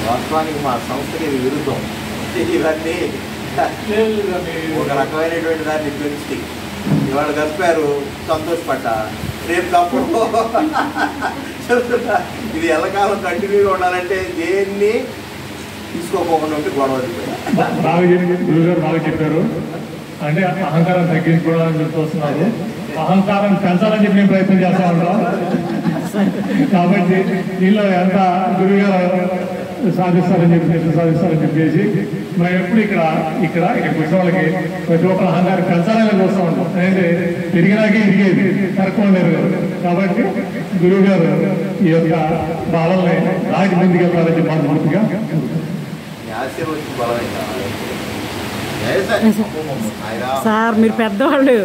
వాస్తవానికి మా సంస్థకి ఇది విరుద్ధం. ఇవన్నీ ఒక రకమైనటువంటి దాన్ని పెంచి ఇవాళ కలిపారు, సంతోషపడ్డా. రేపు తప్పుడు చెప్తున్నా, ఇది ఎల్లకాలం కంటిన్యూగా ఉండాలంటే దేన్ని తీసుకోకుండా ఉంటే గొడవ బాగా చెప్పారు. అంటే అహంకారం తగ్గించుకోవడానికి చూస్తున్నారు, అహంకారం పెంచాలని చెప్పి మేము ప్రయత్నం చేస్తా ఉంటాం. కాబట్టి దీనిలో ఎంత గురువుగారు సాధిస్తారని చెప్పేసి మనం ఎప్పుడు ఇక్కడ కూర్చో వాళ్ళకి ప్రతి ఒక్క అహంకారం పెంచాలని చూస్తూ ఉంటాం. అంటే తిరిగినాకే ఇరిగేది తక్కువ లేదు. కాబట్టి గురువు గారు ఈ యొక్క బాలల్ని దాటి ముందుకు వెళ్తారని మనస్ఫూర్తిగా సార్ మీరు పెద్దవాళ్ళు.